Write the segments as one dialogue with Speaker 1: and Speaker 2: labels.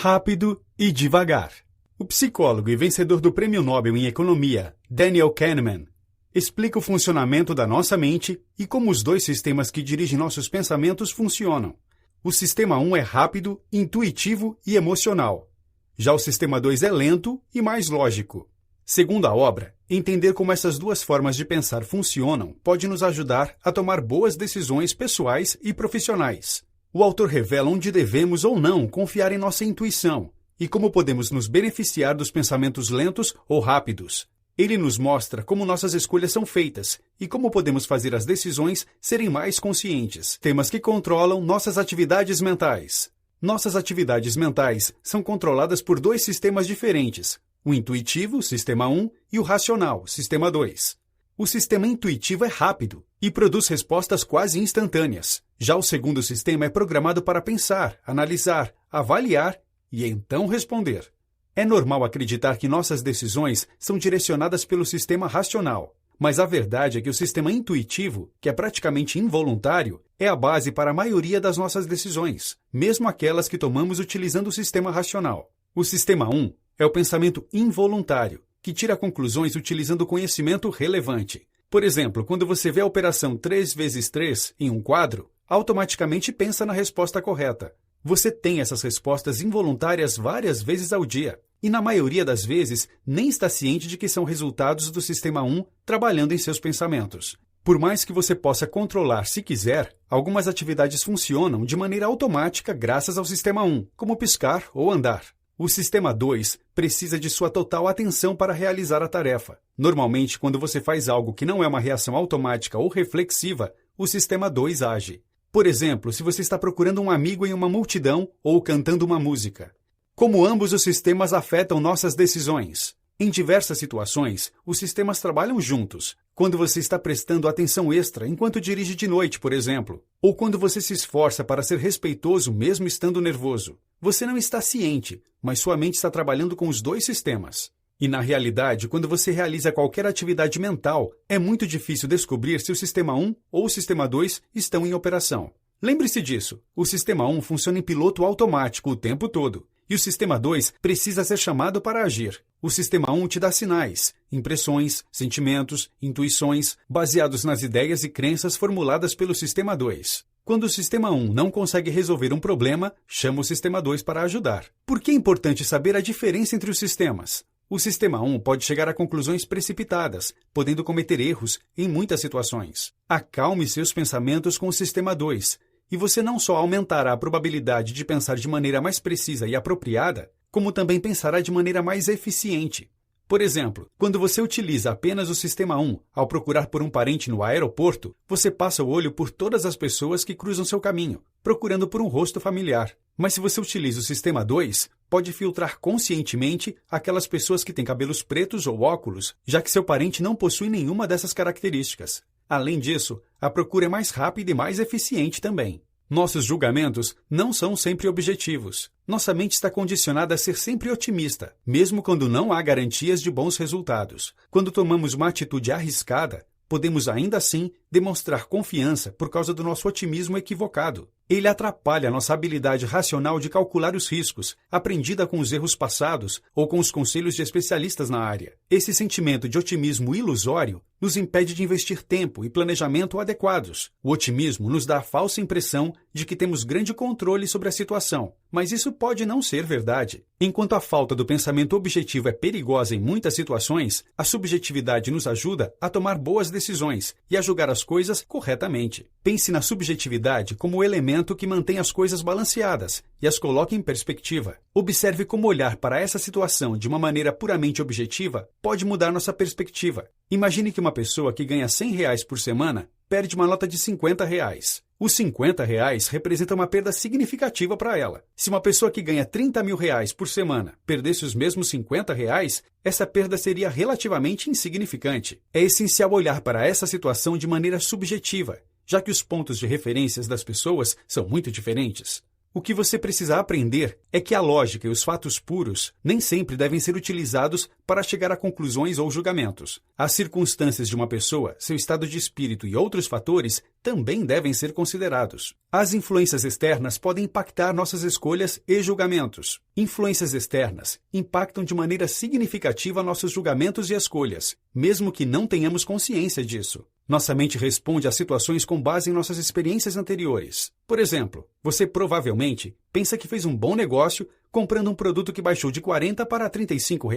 Speaker 1: rápido e devagar. O psicólogo e vencedor do Prêmio Nobel em Economia, Daniel Kahneman, explica o funcionamento da nossa mente e como os dois sistemas que dirigem nossos pensamentos funcionam. O sistema 1 é rápido, intuitivo e emocional. Já o sistema 2 é lento e mais lógico. Segundo a obra, entender como essas duas formas de pensar funcionam pode nos ajudar a tomar boas decisões pessoais e profissionais. O autor revela onde devemos ou não confiar em nossa intuição e como podemos nos beneficiar dos pensamentos lentos ou rápidos. Ele nos mostra como nossas escolhas são feitas e como podemos fazer as decisões serem mais conscientes. Temas que controlam nossas atividades mentais. Nossas atividades mentais são controladas por dois sistemas diferentes, o intuitivo, sistema 1, e o racional, sistema 2. O sistema intuitivo é rápido e produz respostas quase instantâneas. Já o segundo sistema é programado para pensar, analisar, avaliar e então responder. É normal acreditar que nossas decisões são direcionadas pelo sistema racional, mas a verdade é que o sistema intuitivo, que é praticamente involuntário, é a base para a maioria das nossas decisões, mesmo aquelas que tomamos utilizando o sistema racional. O sistema 1 é o pensamento involuntário, que tira conclusões utilizando conhecimento relevante. Por exemplo, quando você vê a operação 3 vezes 3 em um quadro, automaticamente pensa na resposta correta. Você tem essas respostas involuntárias várias vezes ao dia, e na maioria das vezes nem está ciente de que são resultados do sistema 1 trabalhando em seus pensamentos. Por mais que você possa controlar se quiser, algumas atividades funcionam de maneira automática graças ao sistema 1, como piscar ou andar. O sistema 2 precisa de sua total atenção para realizar a tarefa. Normalmente, quando você faz algo que não é uma reação automática ou reflexiva, o sistema 2 age. Por exemplo, se você está procurando um amigo em uma multidão ou cantando uma música. Como ambos os sistemas afetam nossas decisões? Em diversas situações, os sistemas trabalham juntos. Quando você está prestando atenção extra enquanto dirige de noite, por exemplo, ou quando você se esforça para ser respeitoso mesmo estando nervoso. Você não está ciente, mas sua mente está trabalhando com os dois sistemas. E na realidade, quando você realiza qualquer atividade mental, é muito difícil descobrir se o sistema 1 ou o sistema 2 estão em operação. Lembre-se disso, o sistema 1 funciona em piloto automático o tempo todo, e o sistema 2 precisa ser chamado para agir. O sistema 1 te dá sinais, impressões, sentimentos, intuições, baseados nas ideias e crenças formuladas pelo sistema 2. Quando o sistema 1 não consegue resolver um problema, chama o sistema 2 para ajudar. Por que é importante saber a diferença entre os sistemas? O sistema 1 pode chegar a conclusões precipitadas, podendo cometer erros em muitas situações. Acalme seus pensamentos com o sistema 2, e você não só aumentará a probabilidade de pensar de maneira mais precisa e apropriada, como também pensará de maneira mais eficiente. Por exemplo, quando você utiliza apenas o sistema 1 ao procurar por um parente no aeroporto, você passa o olho por todas as pessoas que cruzam seu caminho, procurando por um rosto familiar. Mas se você utiliza o sistema 2, pode filtrar conscientemente aquelas pessoas que têm cabelos pretos ou óculos, já que seu parente não possui nenhuma dessas características. Além disso, a procura é mais rápida e mais eficiente também. Nossos julgamentos não são sempre objetivos. Nossa mente está condicionada a ser sempre otimista, mesmo quando não há garantias de bons resultados. Quando tomamos uma atitude arriscada, podemos ainda assim demonstrar confiança por causa do nosso otimismo equivocado. Ele atrapalha nossa habilidade racional de calcular os riscos, aprendida com os erros passados ou com os conselhos de especialistas na área. Esse sentimento de otimismo ilusório nos impede de investir tempo e planejamento adequados. O otimismo nos dá a falsa impressão de que temos grande controle sobre a situação, mas isso pode não ser verdade. Enquanto a falta do pensamento objetivo é perigosa em muitas situações, a subjetividade nos ajuda a tomar boas decisões e a julgar as coisas corretamente. Pense na subjetividade como o elemento que mantém as coisas balanceadas e as coloca em perspectiva. Observe como olhar para essa situação de uma maneira puramente objetiva pode mudar nossa perspectiva. Imagine que uma pessoa que ganha R$100 por semana perde uma nota de R$50. Os R$50 representam uma perda significativa para ela. Se uma pessoa que ganha R$30 mil por semana perdesse os mesmos R$50, essa perda seria relativamente insignificante. É essencial olhar para essa situação de maneira subjetiva, já que os pontos de referências das pessoas são muito diferentes. O que você precisa aprender é que a lógica e os fatos puros nem sempre devem ser utilizados para chegar a conclusões ou julgamentos. As circunstâncias de uma pessoa, seu estado de espírito e outros fatores também devem ser considerados. As influências externas podem impactar nossas escolhas e julgamentos. Influências externas impactam de maneira significativa nossos julgamentos e escolhas, mesmo que não tenhamos consciência disso. Nossa mente responde a situações com base em nossas experiências anteriores. Por exemplo, você provavelmente pensa que fez um bom negócio comprando um produto que baixou de R$ 40 para R$ 35.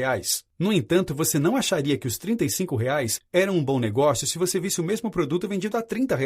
Speaker 1: No entanto, você não acharia que os R$ 35 eram um bom negócio se você visse o mesmo produto vendido a R$ 30.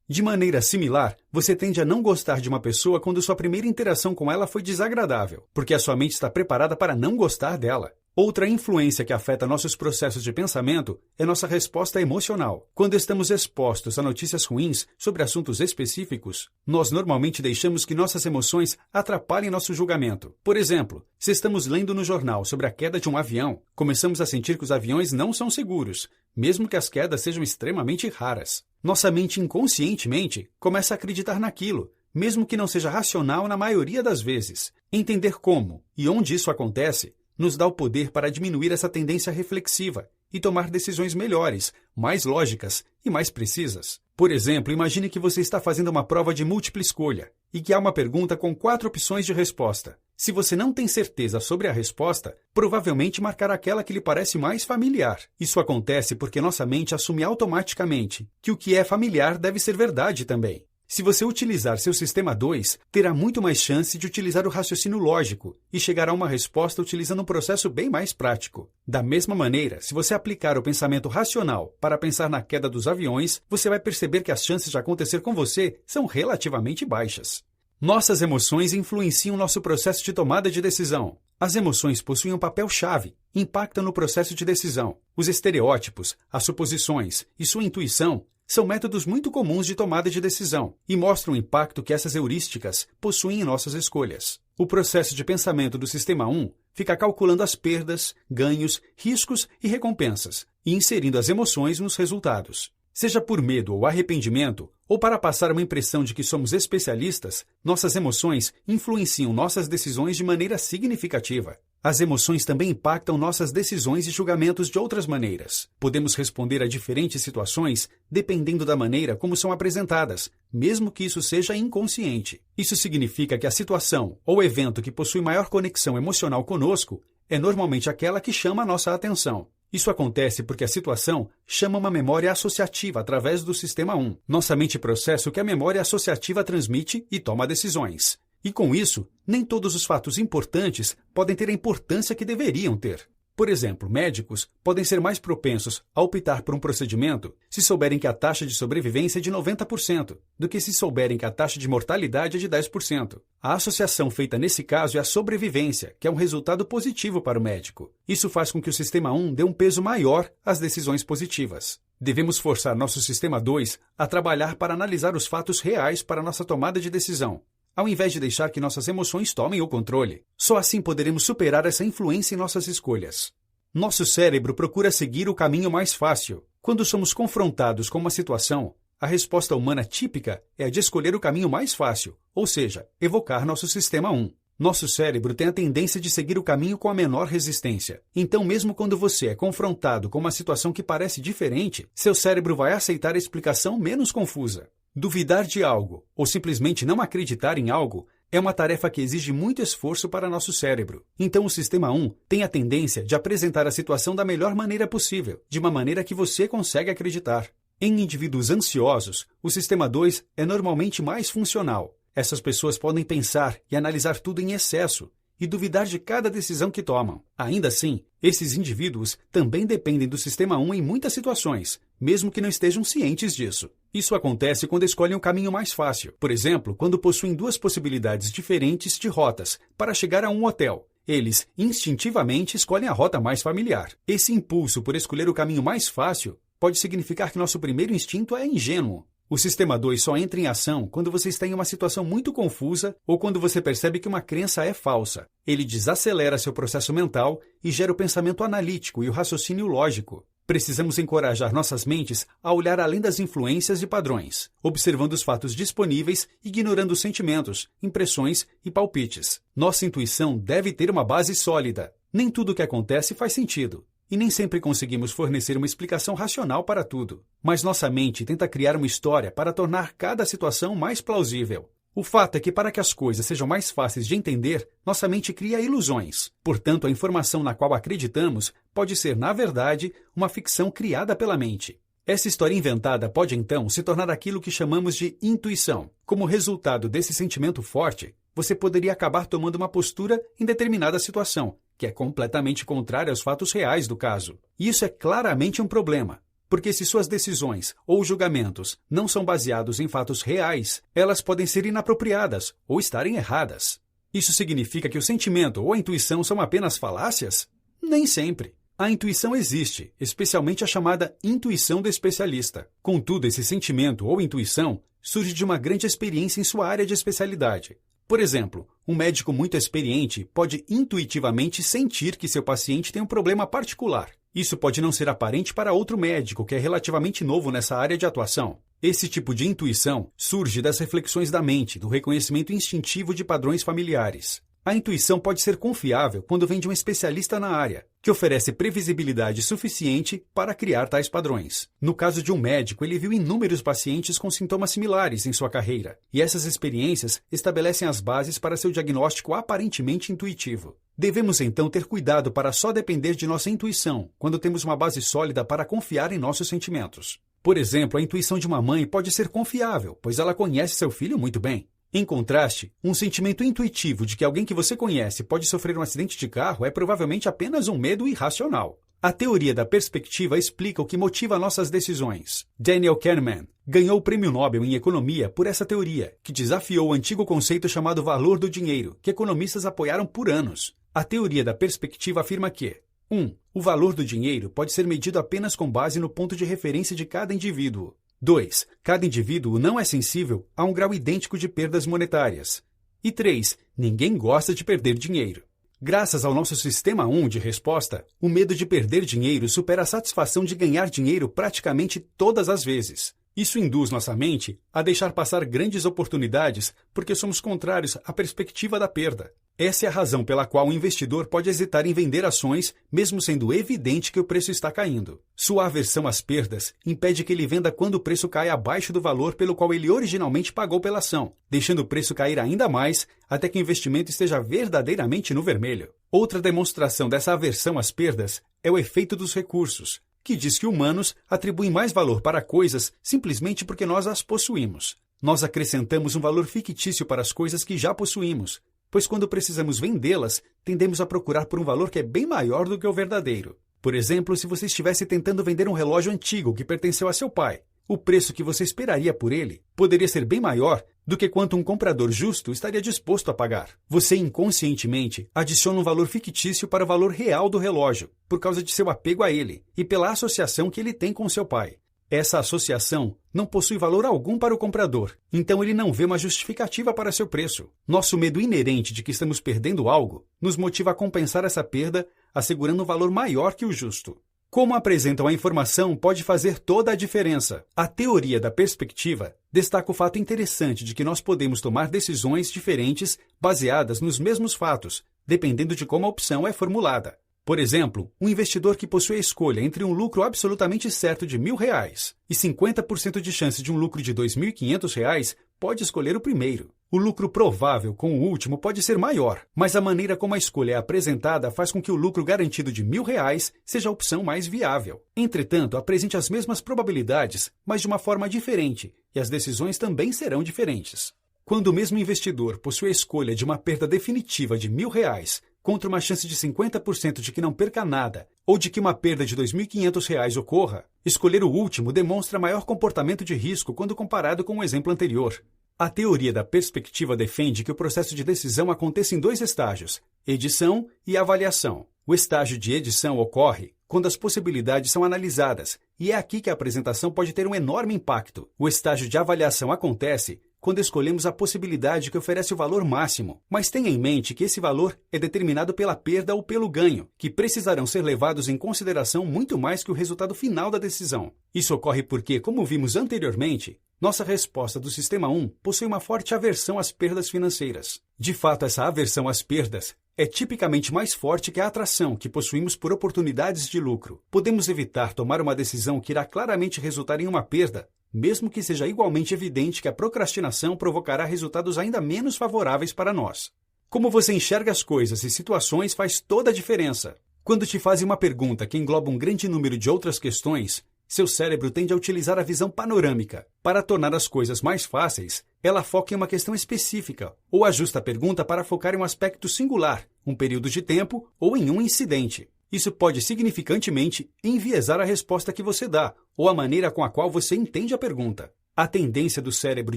Speaker 1: De maneira similar, você tende a não gostar de uma pessoa quando sua primeira interação com ela foi desagradável, porque a sua mente está preparada para não gostar dela. Outra influência que afeta nossos processos de pensamento é nossa resposta emocional. Quando estamos expostos a notícias ruins sobre assuntos específicos, nós normalmente deixamos que nossas emoções atrapalhem nosso julgamento. Por exemplo, se estamos lendo no jornal sobre a queda de um avião, começamos a sentir que os aviões não são seguros, mesmo que as quedas sejam extremamente raras. Nossa mente inconscientemente começa a acreditar naquilo, mesmo que não seja racional na maioria das vezes. Entender como e onde isso acontece nos dá o poder para diminuir essa tendência reflexiva e tomar decisões melhores, mais lógicas e mais precisas. Por exemplo, imagine que você está fazendo uma prova de múltipla escolha e que há uma pergunta com 4 opções de resposta. Se você não tem certeza sobre a resposta, provavelmente marcará aquela que lhe parece mais familiar. Isso acontece porque nossa mente assume automaticamente que o que é familiar deve ser verdade também. Se você utilizar seu sistema 2, terá muito mais chance de utilizar o raciocínio lógico e chegar a uma resposta utilizando um processo bem mais prático. Da mesma maneira, se você aplicar o pensamento racional para pensar na queda dos aviões, você vai perceber que as chances de acontecer com você são relativamente baixas. Nossas emoções influenciam nosso processo de tomada de decisão. As emoções possuem um papel-chave, impactam no processo de decisão. Os estereótipos, as suposições e sua intuição são métodos muito comuns de tomada de decisão e mostram o impacto que essas heurísticas possuem em nossas escolhas. O processo de pensamento do Sistema 1 fica calculando as perdas, ganhos, riscos e recompensas e inserindo as emoções nos resultados. Seja por medo ou arrependimento, ou para passar uma impressão de que somos especialistas, nossas emoções influenciam nossas decisões de maneira significativa. As emoções também impactam nossas decisões e julgamentos de outras maneiras. Podemos responder a diferentes situações dependendo da maneira como são apresentadas, mesmo que isso seja inconsciente. Isso significa que a situação ou evento que possui maior conexão emocional conosco é normalmente aquela que chama a nossa atenção. Isso acontece porque a situação chama uma memória associativa através do Sistema 1. Nossa mente processa o que a memória associativa transmite e toma decisões. E com isso, nem todos os fatos importantes podem ter a importância que deveriam ter. Por exemplo, médicos podem ser mais propensos a optar por um procedimento se souberem que a taxa de sobrevivência é de 90%, do que se souberem que a taxa de mortalidade é de 10%. A associação feita nesse caso é a sobrevivência, que é um resultado positivo para o médico. Isso faz com que o Sistema 1 dê um peso maior às decisões positivas. Devemos forçar nosso Sistema 2 a trabalhar para analisar os fatos reais para nossa tomada de decisão, ao invés de deixar que nossas emoções tomem o controle. Só assim poderemos superar essa influência em nossas escolhas. Nosso cérebro procura seguir o caminho mais fácil. Quando somos confrontados com uma situação, a resposta humana típica é a de escolher o caminho mais fácil, ou seja, evocar nosso Sistema 1. Nosso cérebro tem a tendência de seguir o caminho com a menor resistência. Então, mesmo quando você é confrontado com uma situação que parece diferente, seu cérebro vai aceitar a explicação menos confusa. Duvidar de algo, ou simplesmente não acreditar em algo, é uma tarefa que exige muito esforço para nosso cérebro. Então o Sistema 1 tem a tendência de apresentar a situação da melhor maneira possível, de uma maneira que você consegue acreditar. Em indivíduos ansiosos, o Sistema 2 é normalmente mais funcional. Essas pessoas podem pensar e analisar tudo em excesso e duvidar de cada decisão que tomam. Ainda assim, esses indivíduos também dependem do Sistema 1 em muitas situações, mesmo que não estejam cientes disso. Isso acontece quando escolhem o caminho mais fácil. Por exemplo, quando possuem 2 possibilidades diferentes de rotas para chegar a um hotel. Eles, instintivamente, escolhem a rota mais familiar. Esse impulso por escolher o caminho mais fácil pode significar que nosso primeiro instinto é ingênuo. O Sistema 2 só entra em ação quando você está em uma situação muito confusa ou quando você percebe que uma crença é falsa. Ele desacelera seu processo mental e gera o pensamento analítico e o raciocínio lógico. Precisamos encorajar nossas mentes a olhar além das influências e padrões, observando os fatos disponíveis, ignorando os sentimentos, impressões e palpites. Nossa intuição deve ter uma base sólida. Nem tudo o que acontece faz sentido, e nem sempre conseguimos fornecer uma explicação racional para tudo. Mas nossa mente tenta criar uma história para tornar cada situação mais plausível. O fato é que, para que as coisas sejam mais fáceis de entender, nossa mente cria ilusões. Portanto, a informação na qual acreditamos pode ser, na verdade, uma ficção criada pela mente. Essa história inventada pode, então, se tornar aquilo que chamamos de intuição. Como resultado desse sentimento forte, você poderia acabar tomando uma postura em determinada situação, que é completamente contrária aos fatos reais do caso. E isso é claramente um problema. Porque se suas decisões ou julgamentos não são baseados em fatos reais, elas podem ser inapropriadas ou estarem erradas. Isso significa que o sentimento ou a intuição são apenas falácias? Nem sempre. A intuição existe, especialmente a chamada intuição do especialista. Contudo, esse sentimento ou intuição surge de uma grande experiência em sua área de especialidade. Por exemplo, um médico muito experiente pode intuitivamente sentir que seu paciente tem um problema particular. Isso pode não ser aparente para outro médico que é relativamente novo nessa área de atuação. Esse tipo de intuição surge das reflexões da mente, do reconhecimento instintivo de padrões familiares. A intuição pode ser confiável quando vem de um especialista na área, que oferece previsibilidade suficiente para criar tais padrões. No caso de um médico, ele viu inúmeros pacientes com sintomas similares em sua carreira, e essas experiências estabelecem as bases para seu diagnóstico aparentemente intuitivo. Devemos então ter cuidado para só depender de nossa intuição quando temos uma base sólida para confiar em nossos sentimentos. Por exemplo, a intuição de uma mãe pode ser confiável, pois ela conhece seu filho muito bem. Em contraste, um sentimento intuitivo de que alguém que você conhece pode sofrer um acidente de carro é provavelmente apenas um medo irracional. A teoria da perspectiva explica o que motiva nossas decisões. Daniel Kahneman ganhou o Prêmio Nobel em Economia por essa teoria, que desafiou o antigo conceito chamado valor do dinheiro, que economistas apoiaram por anos. A teoria da perspectiva afirma que 1. O valor do dinheiro pode ser medido apenas com base no ponto de referência de cada indivíduo. 2. Cada indivíduo não é sensível a um grau idêntico de perdas monetárias. E 3. Ninguém gosta de perder dinheiro. Graças ao nosso sistema 1 de resposta, o medo de perder dinheiro supera a satisfação de ganhar dinheiro praticamente todas as vezes. Isso induz nossa mente a deixar passar grandes oportunidades porque somos contrários à perspectiva da perda. Essa é a razão pela qual o investidor pode hesitar em vender ações, mesmo sendo evidente que o preço está caindo. Sua aversão às perdas impede que ele venda quando o preço cai abaixo do valor pelo qual ele originalmente pagou pela ação, deixando o preço cair ainda mais até que o investimento esteja verdadeiramente no vermelho. Outra demonstração dessa aversão às perdas é o efeito dos recursos, que diz que humanos atribuem mais valor para coisas simplesmente porque nós as possuímos. Nós acrescentamos um valor fictício para as coisas que já possuímos, pois quando precisamos vendê-las, tendemos a procurar por um valor que é bem maior do que o verdadeiro. Por exemplo, se você estivesse tentando vender um relógio antigo que pertenceu a seu pai, o preço que você esperaria por ele poderia ser bem maior do que quanto um comprador justo estaria disposto a pagar. Você inconscientemente adiciona um valor fictício para o valor real do relógio, por causa de seu apego a ele e pela associação que ele tem com seu pai. Essa associação não possui valor algum para o comprador, então ele não vê uma justificativa para seu preço. Nosso medo inerente de que estamos perdendo algo nos motiva a compensar essa perda, assegurando um valor maior que o justo. Como apresentam a informação pode fazer toda a diferença. A teoria da perspectiva destaca o fato interessante de que nós podemos tomar decisões diferentes baseadas nos mesmos fatos, dependendo de como a opção é formulada. Por exemplo, um investidor que possui a escolha entre um lucro absolutamente certo de R$1.000 e 50% de chance de um lucro de R$2.500 pode escolher o primeiro. O lucro provável com o último pode ser maior, mas a maneira como a escolha é apresentada faz com que o lucro garantido de R$1.000 seja a opção mais viável. Entretanto, apresente as mesmas probabilidades, mas de uma forma diferente, e as decisões também serão diferentes. Quando o mesmo investidor possui a escolha de uma perda definitiva de R$1.000 contra uma chance de 50% de que não perca nada, ou de que uma perda de R$2.500 ocorra, escolher o último demonstra maior comportamento de risco quando comparado com o exemplo anterior. A teoria da perspectiva defende que o processo de decisão aconteça em dois estágios, edição e avaliação. O estágio de edição ocorre quando as possibilidades são analisadas, e é aqui que a apresentação pode ter um enorme impacto. O estágio de avaliação acontece quando escolhemos a possibilidade que oferece o valor máximo, mas tenha em mente que esse valor é determinado pela perda ou pelo ganho, que precisarão ser levados em consideração muito mais que o resultado final da decisão. Isso ocorre porque, como vimos anteriormente, nossa resposta do Sistema 1 possui uma forte aversão às perdas financeiras. De fato, essa aversão às perdas é tipicamente mais forte que a atração que possuímos por oportunidades de lucro. Podemos evitar tomar uma decisão que irá claramente resultar em uma perda, mesmo que seja igualmente evidente que a procrastinação provocará resultados ainda menos favoráveis para nós. Como você enxerga as coisas e situações faz toda a diferença. Quando te fazem uma pergunta que engloba um grande número de outras questões, seu cérebro tende a utilizar a visão panorâmica. Para tornar as coisas mais fáceis, ela foca em uma questão específica, ou ajusta a pergunta para focar em um aspecto singular, um período de tempo ou em um incidente. Isso pode significantemente enviesar a resposta que você dá, ou a maneira com a qual você entende a pergunta. A tendência do cérebro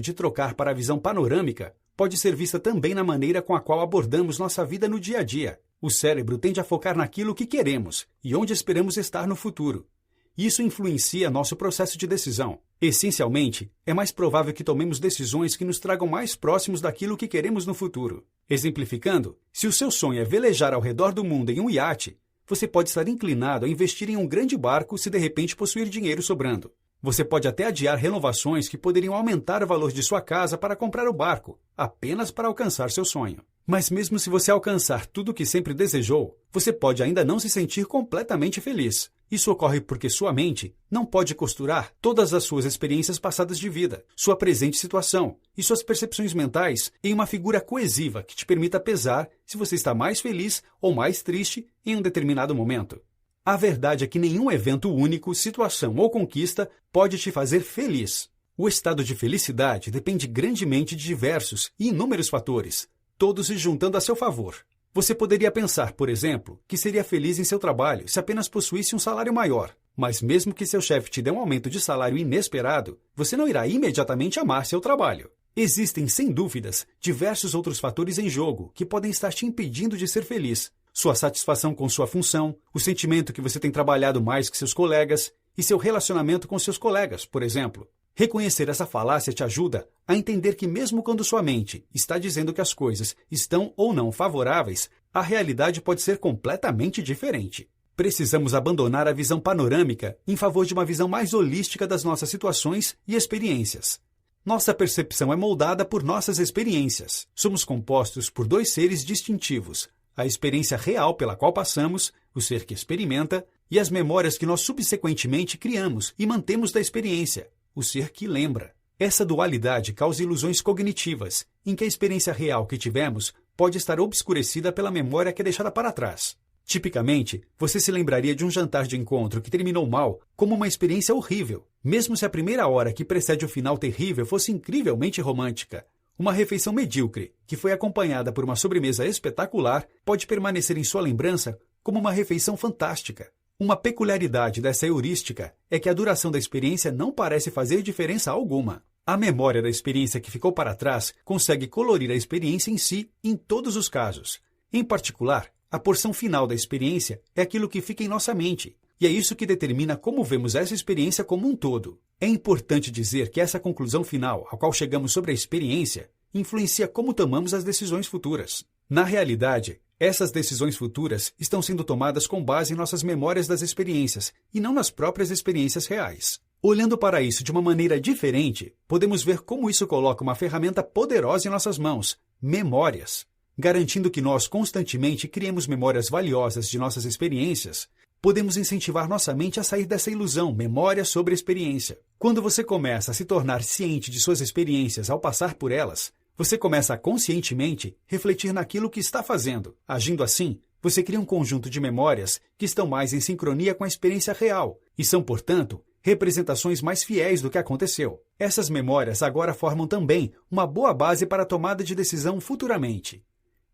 Speaker 1: de trocar para a visão panorâmica pode ser vista também na maneira com a qual abordamos nossa vida no dia a dia. O cérebro tende a focar naquilo que queremos e onde esperamos estar no futuro. Isso influencia nosso processo de decisão. Essencialmente, é mais provável que tomemos decisões que nos tragam mais próximos daquilo que queremos no futuro. Exemplificando, se o seu sonho é velejar ao redor do mundo em um iate, você pode estar inclinado a investir em um grande barco se de repente possuir dinheiro sobrando. Você pode até adiar renovações que poderiam aumentar o valor de sua casa para comprar o barco, apenas para alcançar seu sonho. Mas mesmo se você alcançar tudo o que sempre desejou, você pode ainda não se sentir completamente feliz. Isso ocorre porque sua mente não pode costurar todas as suas experiências passadas de vida, sua presente situação e suas percepções mentais em uma figura coesiva que te permita pesar se você está mais feliz ou mais triste em um determinado momento. A verdade é que nenhum evento único, situação ou conquista pode te fazer feliz. O estado de felicidade depende grandemente de diversos e inúmeros fatores, todos se juntando a seu favor. Você poderia pensar, por exemplo, que seria feliz em seu trabalho se apenas possuísse um salário maior. Mas mesmo que seu chefe te dê um aumento de salário inesperado, você não irá imediatamente amar seu trabalho. Existem, sem dúvidas, diversos outros fatores em jogo que podem estar te impedindo de ser feliz. Sua satisfação com sua função, o sentimento que você tem trabalhado mais que seus colegas e seu relacionamento com seus colegas, por exemplo. Reconhecer essa falácia te ajuda a entender que mesmo quando sua mente está dizendo que as coisas estão ou não favoráveis, a realidade pode ser completamente diferente. Precisamos abandonar a visão panorâmica em favor de uma visão mais holística das nossas situações e experiências. Nossa percepção é moldada por nossas experiências. Somos compostos por dois seres distintivos: a experiência real pela qual passamos, o ser que experimenta, e as memórias que nós subsequentemente criamos e mantemos da experiência, o ser que lembra. Essa dualidade causa ilusões cognitivas, em que a experiência real que tivemos pode estar obscurecida pela memória que é deixada para trás. Tipicamente, você se lembraria de um jantar de encontro que terminou mal como uma experiência horrível, mesmo se a primeira hora que precede o final terrível fosse incrivelmente romântica. Uma refeição medíocre, que foi acompanhada por uma sobremesa espetacular, pode permanecer em sua lembrança como uma refeição fantástica. Uma peculiaridade dessa heurística é que a duração da experiência não parece fazer diferença alguma. A memória da experiência que ficou para trás consegue colorir a experiência em si em todos os casos. Em particular, a porção final da experiência é aquilo que fica em nossa mente, e é isso que determina como vemos essa experiência como um todo. É importante dizer que essa conclusão final, ao qual chegamos sobre a experiência, influencia como tomamos as decisões futuras. Na realidade, essas decisões futuras estão sendo tomadas com base em nossas memórias das experiências e não nas próprias experiências reais. Olhando para isso de uma maneira diferente, podemos ver como isso coloca uma ferramenta poderosa em nossas mãos: memórias. Garantindo que nós constantemente criemos memórias valiosas de nossas experiências, podemos incentivar nossa mente a sair dessa ilusão, memória sobre experiência. Quando você começa a se tornar ciente de suas experiências ao passar por elas, você começa a conscientemente refletir naquilo que está fazendo. Agindo assim, você cria um conjunto de memórias que estão mais em sincronia com a experiência real e são, portanto, representações mais fiéis do que aconteceu. Essas memórias agora formam também uma boa base para a tomada de decisão futuramente.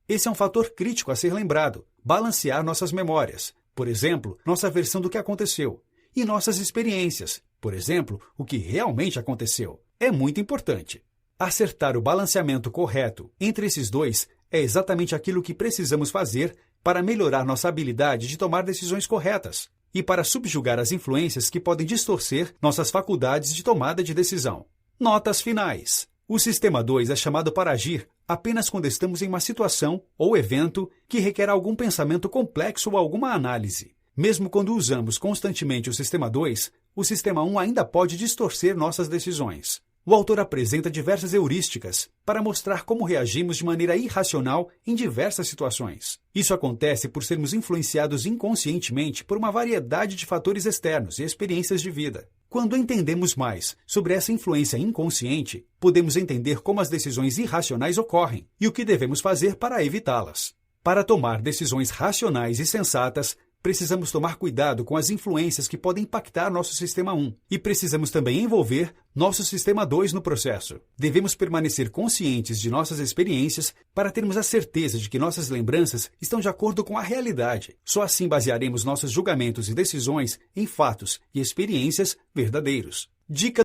Speaker 1: Esse é um fator crítico a ser lembrado: balancear nossas memórias, por exemplo, nossa versão do que aconteceu, e nossas experiências, por exemplo, o que realmente aconteceu. É muito importante. Acertar o balanceamento correto entre esses dois é exatamente aquilo que precisamos fazer para melhorar nossa habilidade de tomar decisões corretas e para subjugar as influências que podem distorcer nossas faculdades de tomada de decisão. Notas finais. O sistema 2 é chamado para agir apenas quando estamos em uma situação ou evento que requer algum pensamento complexo ou alguma análise. Mesmo quando usamos constantemente o sistema 2, o sistema 1 ainda pode distorcer nossas decisões. O autor apresenta diversas heurísticas para mostrar como reagimos de maneira irracional em diversas situações. Isso acontece por sermos influenciados inconscientemente por uma variedade de fatores externos e experiências de vida. Quando entendemos mais sobre essa influência inconsciente, podemos entender como as decisões irracionais ocorrem e o que devemos fazer para evitá-las. Para tomar decisões racionais e sensatas, precisamos tomar cuidado com as influências que podem impactar nosso sistema 1 e precisamos também envolver nosso sistema 2 no processo. Devemos permanecer conscientes de nossas experiências para termos a certeza de que nossas lembranças estão de acordo com a realidade. Só assim basearemos nossos julgamentos e decisões em fatos e experiências verdadeiros. Dica